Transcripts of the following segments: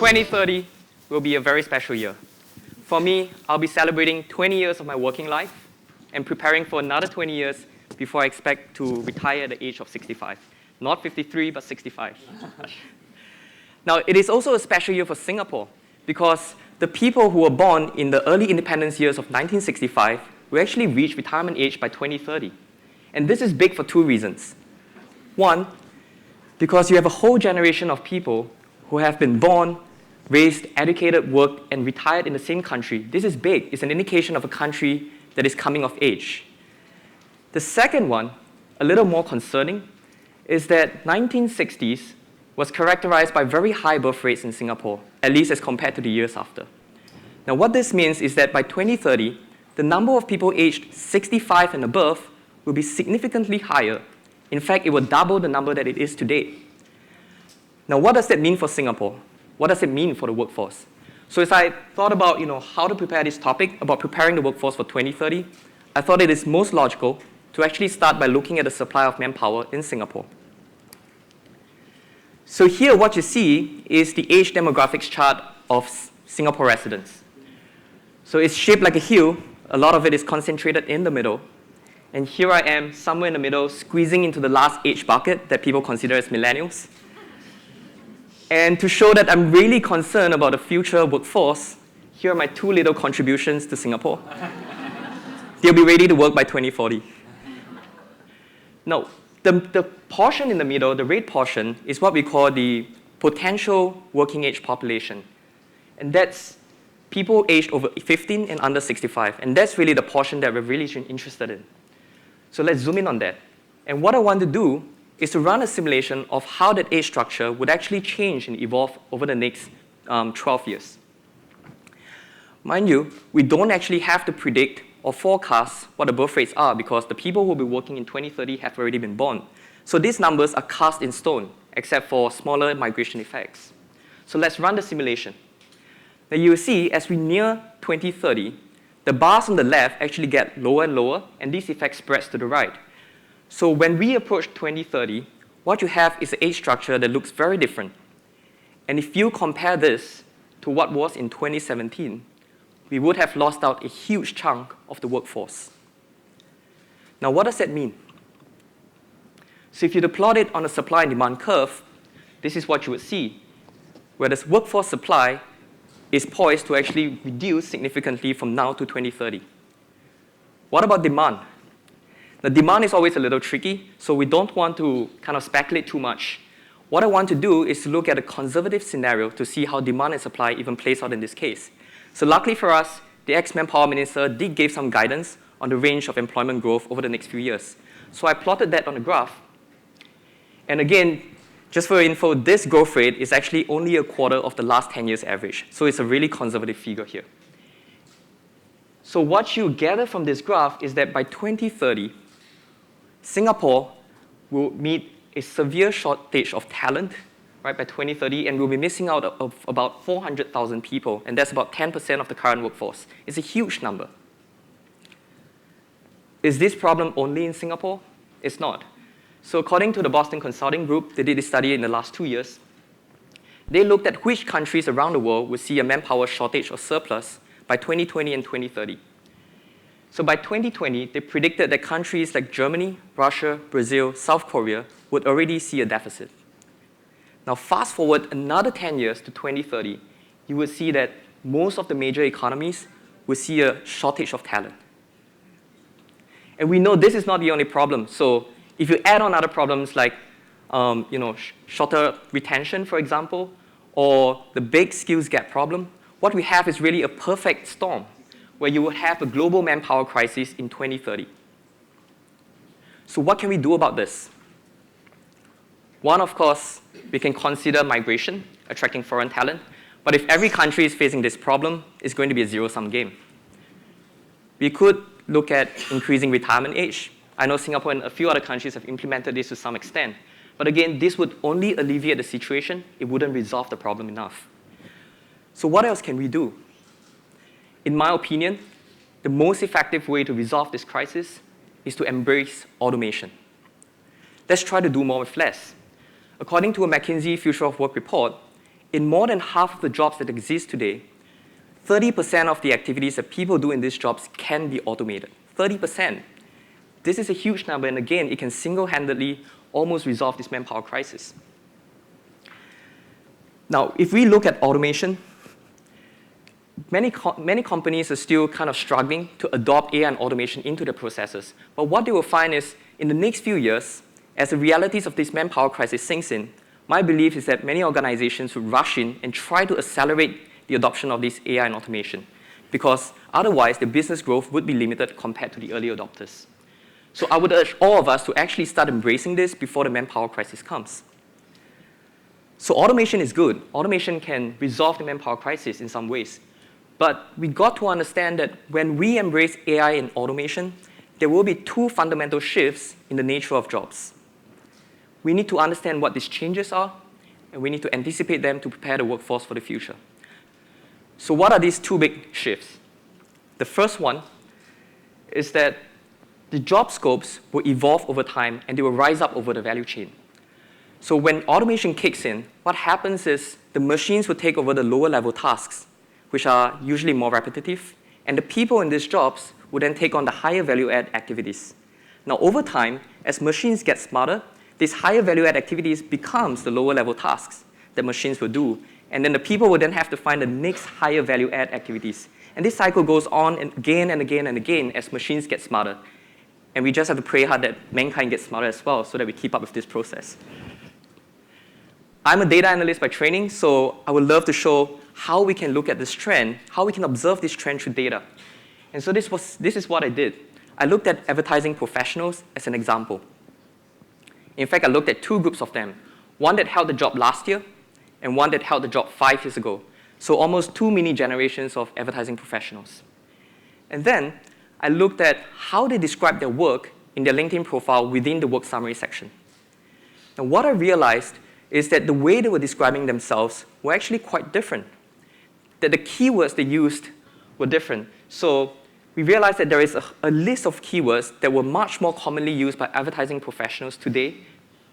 2030 will be a very special year. For me, I'll be celebrating 20 years of my working life and preparing for another 20 years before I expect to retire at the age of 65. Not 53, but 65. Now, it is also a special year for Singapore because the people who were born in the early independence years of 1965 will actually reach retirement age by 2030. And this is big for two reasons. One, because you have a whole generation of people who have been born, raised, educated, worked, and retired in the same country. This is big. It's an indication of a country that is coming of age. The second one, a little more concerning, is that 1960s was characterized by very high birth rates in Singapore, at least as compared to the years after. Now, what this means is that by 2030, the number of people aged 65 and above will be significantly higher. In fact, it will double the number that it is today. Now, what does that mean for Singapore? What does it mean for the workforce? So as I thought about how to prepare this topic, about preparing the workforce for 2030, I thought it is most logical to actually start by looking at the supply of manpower in Singapore. So here what you see is the age demographics chart of Singapore residents. So it's shaped like a hill. A lot of it is concentrated in the middle. And here I am, somewhere in the middle, squeezing into the last age bucket that people consider as millennials. And to show that I'm really concerned about the future workforce, here are my two little contributions to Singapore. They'll be ready to work by 2040. Now, the portion in the middle, the red portion, is what we call the potential working age population. And that's people aged over 15 and under 65. And that's really the portion that we're really interested in. So let's zoom in on that. And what I want to do is to run a simulation of how that age structure would actually change and evolve over the next 12 years. Mind you, we don't actually have to predict or forecast what the birth rates are because the people who will be working in 2030 have already been born. So these numbers are cast in stone, except for smaller migration effects. So let's run the simulation. Now you will see as we near 2030, the bars on the left actually get lower and lower, and this effect spreads to the right. So when we approach 2030, what you have is an age structure that looks very different. And if you compare this to what was in 2017, we would have lost out a huge chunk of the workforce. Now, what does that mean? So if you plot it on a supply and demand curve, this is what you would see, where the workforce supply is poised to actually reduce significantly from now to 2030. What about demand? The demand is always a little tricky, so we don't want to kind of speculate too much. What I want to do is to look at a conservative scenario to see how demand and supply even plays out in this case. So luckily for us, the ex-manpower minister did give some guidance on the range of employment growth over the next few years. So I plotted that on the graph. And again, just for your info, this growth rate is actually only a quarter of the last 10 years average. So it's a really conservative figure here. So what you gather from this graph is that by 2030, Singapore will meet a severe shortage of talent, right, by 2030, and we'll be missing out of about 400,000 people, and that's about 10% of the current workforce. It's a huge number. Is this problem only in Singapore? It's not. So according to the Boston Consulting Group, they did a study in the last 2 years. They looked at which countries around the world would see a manpower shortage or surplus by 2020 and 2030. So by 2020, they predicted that countries like Germany, Russia, Brazil, South Korea would already see a deficit. Now fast forward another 10 years to 2030, you would see that most of the major economies will see a shortage of talent. And we know this is not the only problem. So if you add on other problems like shorter retention, for example, or the big skills gap problem, what we have is really a perfect storm where you will have a global manpower crisis in 2030. So what can we do about this? One, of course, we can consider migration, attracting foreign talent. But if every country is facing this problem, it's going to be a zero-sum game. We could look at increasing retirement age. I know Singapore and a few other countries have implemented this to some extent. But again, this would only alleviate the situation. It wouldn't resolve the problem enough. So what else can we do? In my opinion, the most effective way to resolve this crisis is to embrace automation. Let's try to do more with less. According to a McKinsey Future of Work report, in more than half of the jobs that exist today, 30% of the activities that people do in these jobs can be automated. 30%. This is a huge number, and again, it can single-handedly almost resolve this manpower crisis. Now, if we look at automation, many companies are still kind of struggling to adopt AI and automation into their processes. But what they will find is, in the next few years, as the realities of this manpower crisis sinks in, my belief is that many organizations would rush in and try to accelerate the adoption of this AI and automation, because otherwise the business growth would be limited compared to the early adopters. So I would urge all of us to actually start embracing this before the manpower crisis comes. So automation is good. Automation can resolve the manpower crisis in some ways. But we got to understand that when we embrace AI and automation, there will be two fundamental shifts in the nature of jobs. We need to understand what these changes are, and we need to anticipate them to prepare the workforce for the future. So what are these two big shifts? The first one is that the job scopes will evolve over time, and they will rise up over the value chain. So when automation kicks in, what happens is the machines will take over the lower level tasks, which are usually more repetitive, and the people in these jobs will then take on the higher value add activities. Now over time, as machines get smarter, these higher value add activities becomes the lower level tasks that machines will do, and then the people will then have to find the next higher value add activities. And this cycle goes on again and again and again as machines get smarter. And we just have to pray hard that mankind gets smarter as well so that we keep up with this process. I'm a data analyst by training, so I would love to show how we can look at this trend, how we can observe this trend through data. And so this is what I did. I looked at advertising professionals as an example. In fact, I looked at two groups of them, one that held the job last year and one that held the job 5 years ago. So almost two mini generations of advertising professionals. And then I looked at how they describe their work in their LinkedIn profile within the work summary section. And what I realized is that the way they were describing themselves were actually quite different, that the keywords they used were different. So we realized that there is a list of keywords that were much more commonly used by advertising professionals today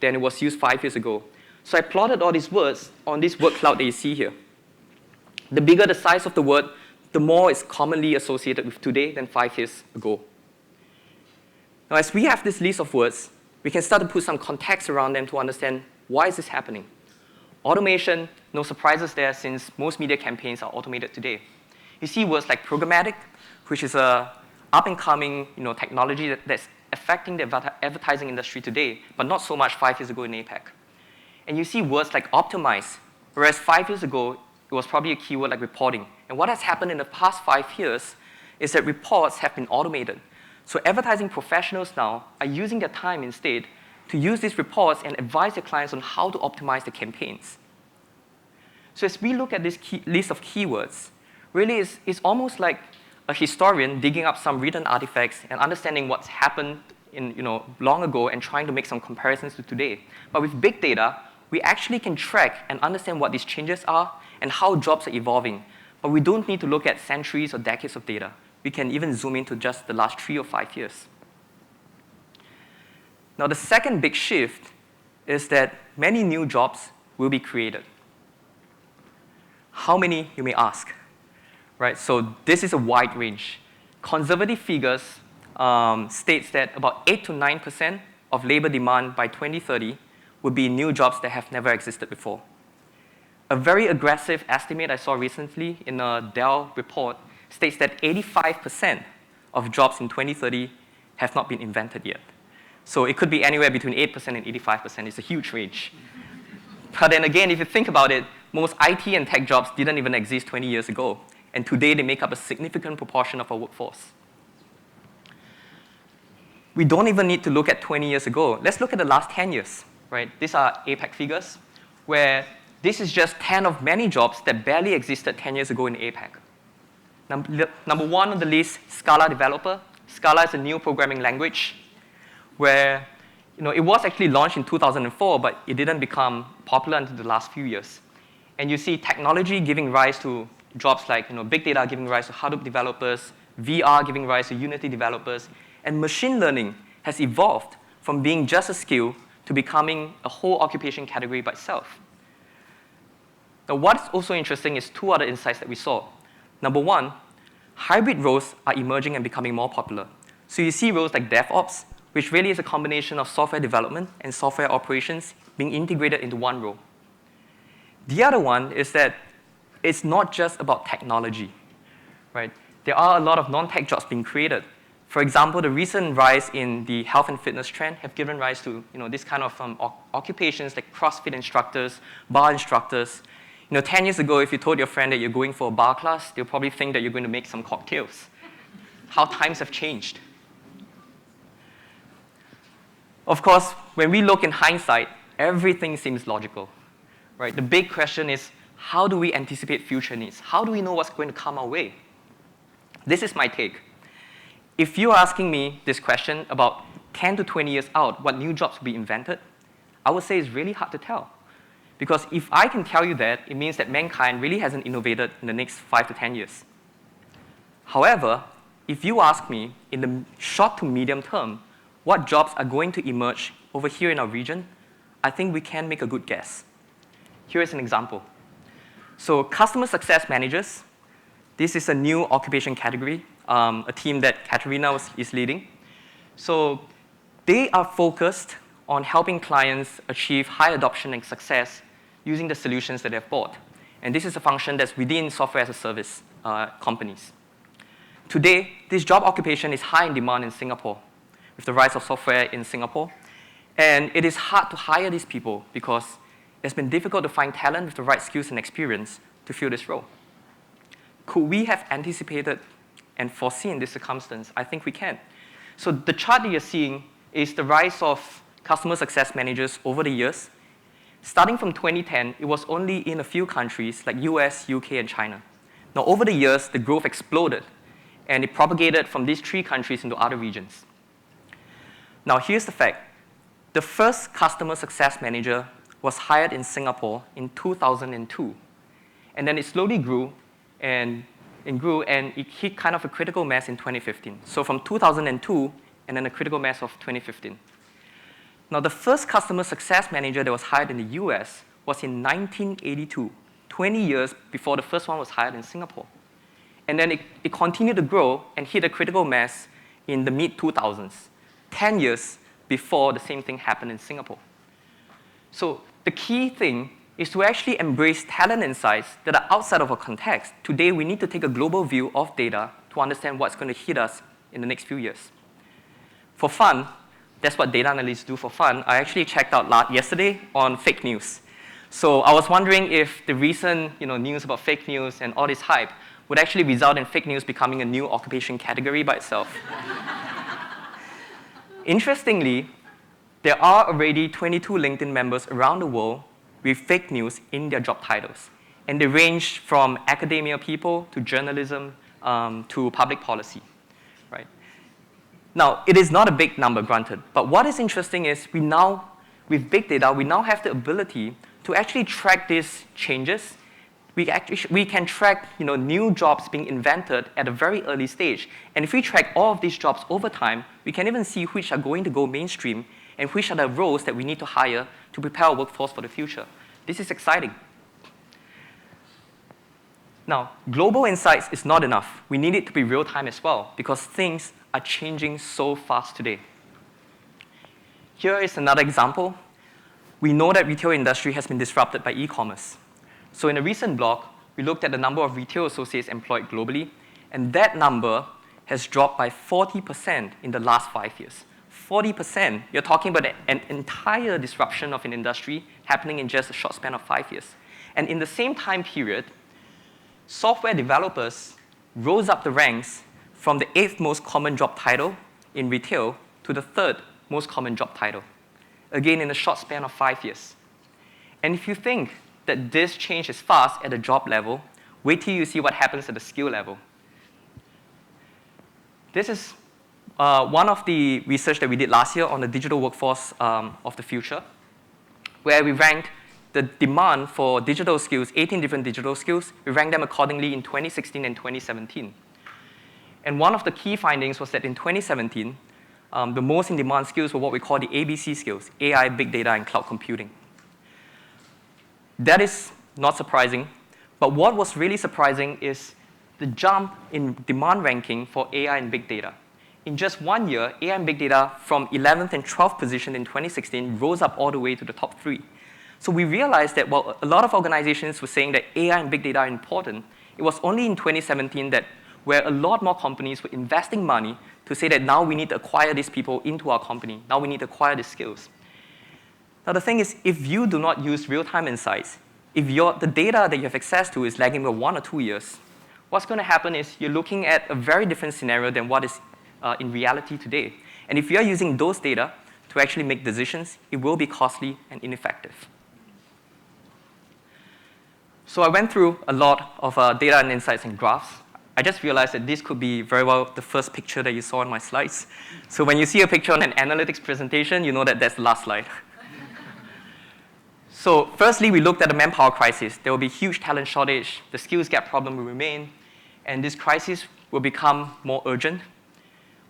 than it was used 5 years ago. So I plotted all these words on this word cloud that you see here. The bigger the size of the word, the more it's commonly associated with today than 5 years ago. Now, as we have this list of words, we can start to put some context around them to understand why is this happening. Automation, no surprises there since most media campaigns are automated today. You see words like programmatic, which is a up-and-coming technology that's affecting the advertising industry today, but not so much 5 years ago in APAC. And you see words like optimize, whereas 5 years ago, it was probably a keyword like reporting. And what has happened in the past 5 years is that reports have been automated. So advertising professionals now are using their time instead to use these reports and advise their clients on how to optimize the campaigns. So as we look at this list of keywords, really it's almost like a historian digging up some written artifacts and understanding what's happened long ago and trying to make some comparisons to today. But with big data, we actually can track and understand what these changes are and how jobs are evolving. But we don't need to look at centuries or decades of data. We can even zoom into just the last 3 or 5 years. Now, the second big shift is that many new jobs will be created. How many, you may ask? Right, so this is a wide range. Conservative figures states that about 8 to 9% of labor demand by 2030 would be new jobs that have never existed before. A very aggressive estimate I saw recently in a Dell report states that 85% of jobs in 2030 have not been invented yet. So it could be anywhere between 8% and 85%. It's a huge range. But then again, if you think about it, most IT and tech jobs didn't even exist 20 years ago. And today, they make up a significant proportion of our workforce. We don't even need to look at 20 years ago. Let's look at the last 10 years. Right? These are APAC figures, where this is just 10 of many jobs that barely existed 10 years ago in APAC. Number one on the list, Scala developer. Scala is a new programming language where it was actually launched in 2004, but it didn't become popular until the last few years. And you see technology giving rise to jobs like big data giving rise to Hadoop developers, VR giving rise to Unity developers, and machine learning has evolved from being just a skill to becoming a whole occupation category by itself. Now, what's also interesting is two other insights that we saw. Number one, hybrid roles are emerging and becoming more popular. So you see roles like DevOps, which really is a combination of software development and software operations being integrated into one role. The other one is that it's not just about technology, right? There are a lot of non-tech jobs being created. For example, the recent rise in the health and fitness trend have given rise to this kind of occupations like CrossFit instructors, bar instructors. 10 years ago, if you told your friend that you're going for a bar class, they'll probably think that you're going to make some cocktails. How times have changed. Of course, when we look in hindsight, everything seems logical, right? The big question is, how do we anticipate future needs? How do we know what's going to come our way? This is my take. If you're asking me this question about 10 to 20 years out, what new jobs will be invented, I would say it's really hard to tell. Because if I can tell you that, it means that mankind really hasn't innovated in the next 5 to 10 years. However, if you ask me, in the short to medium term, what jobs are going to emerge over here in our region, I think we can make a good guess. Here is an example. So customer success managers, this is a new occupation category, a team that Katerina is leading. So they are focused on helping clients achieve high adoption and success using the solutions that they've bought. And this is a function that's within software as a service companies. Today, this job occupation is high in demand in Singapore with the rise of software in Singapore. And it is hard to hire these people because it's been difficult to find talent with the right skills and experience to fill this role. Could we have anticipated and foreseen this circumstance? I think we can. So the chart that you're seeing is the rise of customer success managers over the years. Starting from 2010, it was only in a few countries like US, UK, and China. Now, over the years, the growth exploded, and it propagated from these 3 countries into other regions. Now, here's the fact. The first customer success manager was hired in Singapore in 2002. And then it slowly grew, and it hit kind of a critical mass in 2015. So from 2002, and then a critical mass of 2015. Now, the first customer success manager that was hired in the US was in 1982, 20 years before the first one was hired in Singapore. And then it continued to grow and hit a critical mass in the mid-2000s, 10 years before the same thing happened in Singapore. So the key thing is to actually embrace talent insights that are outside of our context. Today, we need to take a global view of data to understand what's going to hit us in the next few years. For fun, that's what data analysts do for fun. I actually checked out yesterday on fake news. So I was wondering if the recent news about fake news and all this hype would actually result in fake news becoming a new occupation category by itself. Interestingly, there are already 22 LinkedIn members around the world with fake news in their job titles. And they range from academia people to journalism to public policy, right? Now, it is not a big number, granted, but what is interesting is with big data, we now have the ability to actually track these changes. We can track new jobs being invented at a very early stage. And if we track all of these jobs over time, we can even see which are going to go mainstream and which are the roles that we need to hire to prepare our workforce for the future. This is exciting. Now, global insights is not enough. We need it to be real-time as well because things are changing so fast today. Here is another example. We know that retail industry has been disrupted by e-commerce. So in a recent blog, we looked at the number of retail associates employed globally, and that number has dropped by 40% in the last 5 years. 40%, you're talking about an entire disruption of an industry happening in just a short span of 5 years. And in the same time period, software developers rose up the ranks from the 8th most common job title in retail to the 3rd most common job title. Again, in a short span of 5 years. And if you think that this change is fast at the job level, wait till you see what happens at the skill level. This is one of the research that we did last year on the digital workforce of the future, where we ranked the demand for digital skills, 18 different digital skills. We ranked them accordingly in 2016 and 2017. And one of the key findings was that in 2017, the most in-demand skills were what we call the ABC skills, AI, big data, and cloud computing. That is not surprising. But what was really surprising is the jump in demand ranking for AI and big data. In just 1 year, AI and big data from 11th and 12th position in 2016 rose up all the way to the top 3. So we realized that while a lot of organizations were saying that AI and big data are important, it was only in 2017 that where a lot more companies were investing money to say that now we need to acquire these people into our company. Now we need to acquire these skills. Now the thing is, if you do not use real-time insights, if the data that you have access to is lagging by 1 or 2 years, what's going to happen is you're looking at a very different scenario than what is in reality today. And if you're using those data to actually make decisions, it will be costly and ineffective. So I went through a lot of data and insights and graphs. I just realized that this could be very well the first picture that you saw in my slides. So when you see a picture on an analytics presentation, you know that that's the last slide. So firstly, we looked at the manpower crisis. There will be huge talent shortage. The skills gap problem will remain. And this crisis will become more urgent.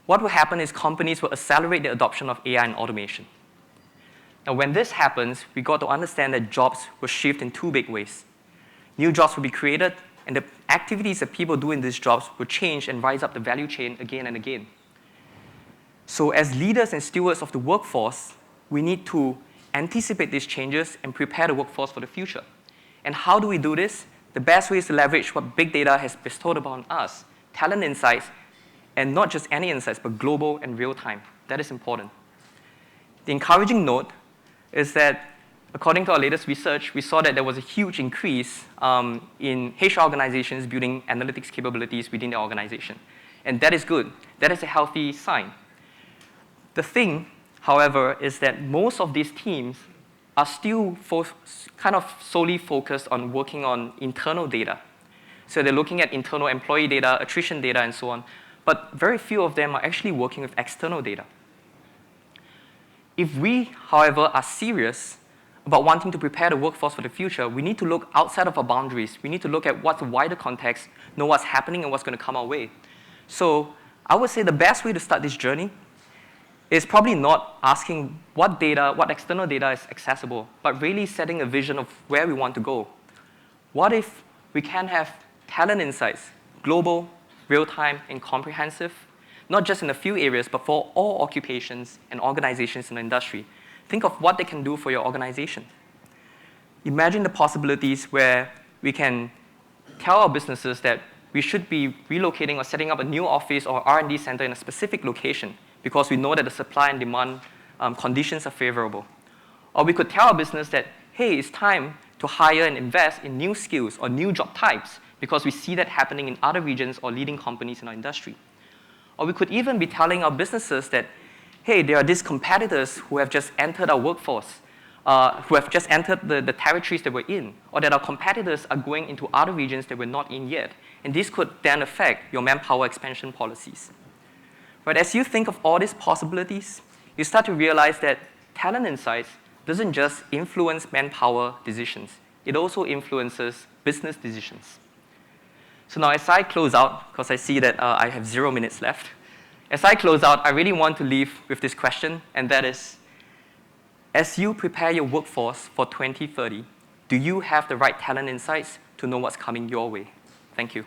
What will happen is companies will accelerate the adoption of AI and automation. Now, when this happens, we got to understand that jobs will shift in 2 big ways. New jobs will be created, and the activities that people do in these jobs will change and rise up the value chain again and again. So as leaders and stewards of the workforce, we need to anticipate these changes and prepare the workforce for the future. And how do we do this? The best way is to leverage what big data has bestowed upon us, talent insights, and not just any insights, but global and real time. That is important. The encouraging note is that according to our latest research, we saw that there was a huge increase in HR organizations building analytics capabilities within their organization. And that is good. That is a healthy sign. The thing, however, is that most of these teams are still kind of solely focused on working on internal data. So they're looking at internal employee data, attrition data, and so on. But very few of them are actually working with external data. If we, however, are serious about wanting to prepare the workforce for the future, we need to look outside of our boundaries. We need to look at what's the wider context, know what's happening and what's going to come our way. So I would say the best way to start this journey is probably not asking what data, what external data is accessible, but really setting a vision of where we want to go. What if we can have talent insights, global, real-time, and comprehensive, not just in a few areas, but for all occupations and organizations in the industry? Think of what they can do for your organization. Imagine the possibilities where we can tell our businesses that we should be relocating or setting up a new office or R&D center in a specific location because we know that the supply and demand conditions are favorable. Or we could tell our business that, hey, it's time to hire and invest in new skills or new job types because we see that happening in other regions or leading companies in our industry. Or we could even be telling our businesses that, hey, there are these competitors who have just entered our workforce, who have just entered the territories that we're in, or that our competitors are going into other regions that we're not in yet. And this could then affect your manpower expansion policies. But as you think of all these possibilities, you start to realize that talent insights doesn't just influence manpower decisions. It also influences business decisions. So now as I close out, because I see that I have 0 minutes left, as I close out, I really want to leave with this question, and that is, as you prepare your workforce for 2030, do you have the right talent insights to know what's coming your way? Thank you.